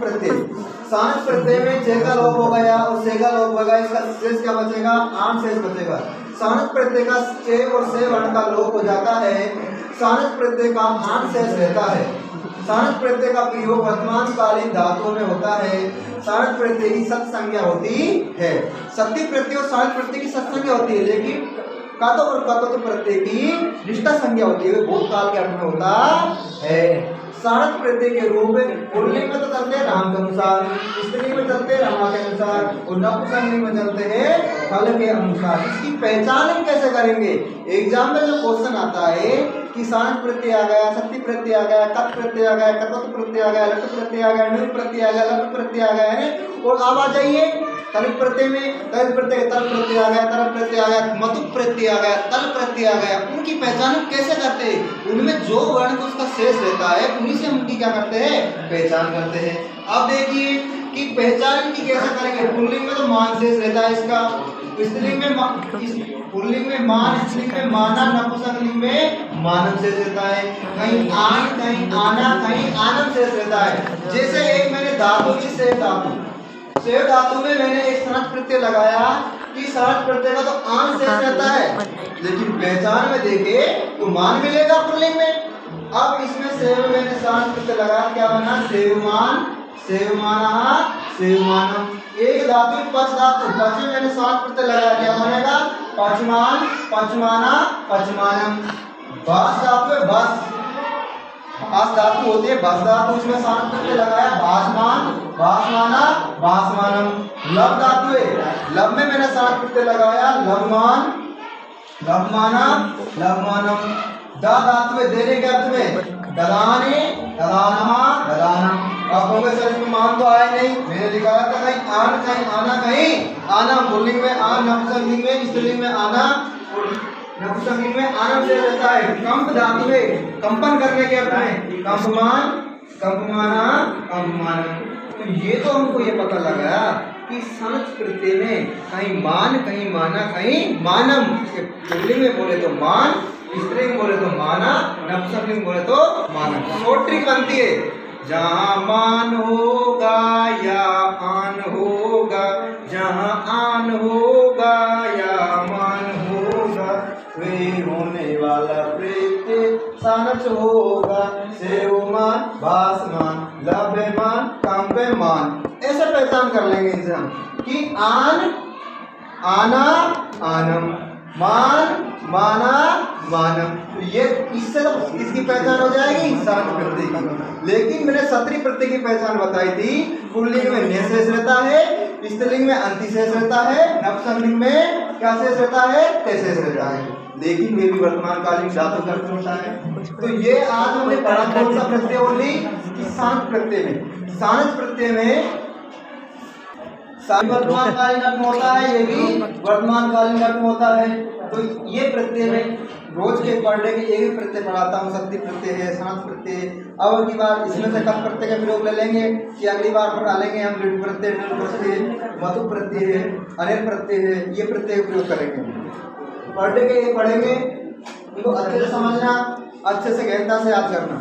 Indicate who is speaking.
Speaker 1: प्रत्यय। सानस प्रत्यय में जे का लोप हो गया और से का लोप हो गया, इसका शेष क्या बचेगा? आन शेष बचेगा। सानस प्रत्यय का चे और से वर्ण का लोप हो जाता है, सानस प्रत्यय का आन शेष रहता है। सानस प्रत्यय का प्रयोग वर्तमान कालीन धातुओं में होता है। सानस प्रत्यय की सत संज्ञा होती है। सत्य प्रत्यय और सानस प्रत्यय की सत संज्ञा होती है, लेकिन कातो और कातो प्रत्यय की निष्ठा संज्ञा होती है, भूतकाल के अर्थ में होता है। सानस प्रत्यय के रूप पुल्लिंग में तो चलते हैं राम के अनुसार, स्त्रीलिंग में चलते हैं रमा के अनुसार और नपुंसकलिंग में चलते हैं फल के अनुसार। इसकी पहचान हम कैसे करेंगे? एग्जाम में जो क्वेश्चन आता है कि सानस प्रत्यय आ गया, शक्ति प्रत्यय आ गया, कत प्रत्यय आ गया, कतवत प्रत्यय आ गया, लट प्रत्यय आ गया, नुल प्रत्यय आ गया, लट प्रत्यय आ गया है, और अब आ जाइए तल प्रत्यय में, तल प्रत्यय तल प्रत्यय आ गया, तरल प्रत्यय आ गया, मतु प्रत्यय आ गया, तल प्रत्यय आ गया। उनकी पहचान हम कैसे करते हैं? उनमें जो वर्ण उसका शेष रहता है उन्हीं से हम उनकी क्या करते हैं? पहचान करते हैं। अब देखिए कि पहचान की कैसे करेंगे? पुल्लिंग में तो मान शेष रहता है इसका, स्त्रीलिंग में पुल्लिंग में मान, स्त्रीलिंग में माना, नपुंसकलिंग में मानम शेष रहता है। कहीं आन, कहीं आना, कहीं आनम शेष रहता है। जैसे एक मैंने धातु की सेव धातु, सेव धातु में मैंने एक सनत प्रत्यय लगाया कि सनत प्रत्यय का तो आन शेष रहता है, लेकिन पहचान में देखे तो मान मिलेगा पुल्लिंग में। अब इसमें सेव मैंने सनत प्रत्यय लगाया, क्या बना? सेवमान, सेवमाना, सेवमानम। एक धातु पच धातु, पच में मैंने सनत प्रत्यय लगाया, क्या बनेगा? पचमान, पचमाना, पचमानम। भास धातु है बस, भास धातु होती है बस धातु, इसमें सनत प्रत्यय लगाया, भासमान, भासमाना, भासमानम। लब धातु है, लब में मैंने सनत प्रत्यय लगाया, लबमान, लबमाना, लबमानम। दा धातु है देने के अर्थ में, ददाने, ददानहा, ददानम। आप कहोगे सर इसमें मान तो आया नहीं, मैंने लिखा था कहीं आन, कहीं आना, कहीं आना। पुल्लिंग में आन, नपुंसकलिंग में, स्त्रीलिंग में आना, नपुंसकलिंग में आनम से रहता है। कंप धातु है, कंपन करने के अर्थ में, कंपमान, कंपमाना, कंपमानम। तो ये तो हमको ये पता लगा कि सनत प्रत्यय में कहीं मान, कहीं माना, कहीं मानम। पुल्लिंग में बोले तो मान, स्त्रीलिंग बोले तो माना, नपुंसकलिंग बोले तो मानम। शॉर्ट ट्रिक बनती है, जहाँ मान होगा या आन होगा, जहाँ आन होगा या मान होगा, वे होने वाला प्रत्यय सानस होगा। सेवमान, भासमान, लभ्यमान, कंपमान। ऐसे पहचान कर लेंगे इनसे हम कि आन, आना, आनम, मान, माना, मानम। तो ये इससे तो इसकी पहचान हो जाएगी सानस प्रत्यय की। लेकिन मैंने सत्री प्रत्यय की पहचान बताई थी। पुल्लिंग में ने शेष रहता है, स्त्रीलिंग में अंति शेष रहता है, नपुंसकलिंग में क्या शेष रहता है? ते शेष रहता है। लेकिन वे भी वर्तमान कालीन धातु अर्थ होता है। तो ये आज हमने पढ़ा कौन सा प्रत्यय ओनली? कि सानस प्रत्यय में, सानस प्रत्यय में वर्तमान कालीन अर्थ होता है, ये भी वर्तमान कालीन अर्थ होता है। तो ये प्रत्यय में रोज के पढ़ने के एक ही प्रत्यय पढ़ाता हूँ, शक्ति प्रत्यय है, सानस प्रत्यय। अब अगली बार इसमें से कब प्रत्यय का प्रयोग ले लेंगे कि अगली बार पढ़ा लेंगे हम लिट प्रत्यय, नल प्रत्यय, मतु प्रत्यय है, अनिल प्रत्यय है, ये प्रत्यय का प्रयोग करेंगे। पढ़ने के ये पढ़ेंगे, इनको अच्छे से समझना, अच्छे से गहनता से याद करना।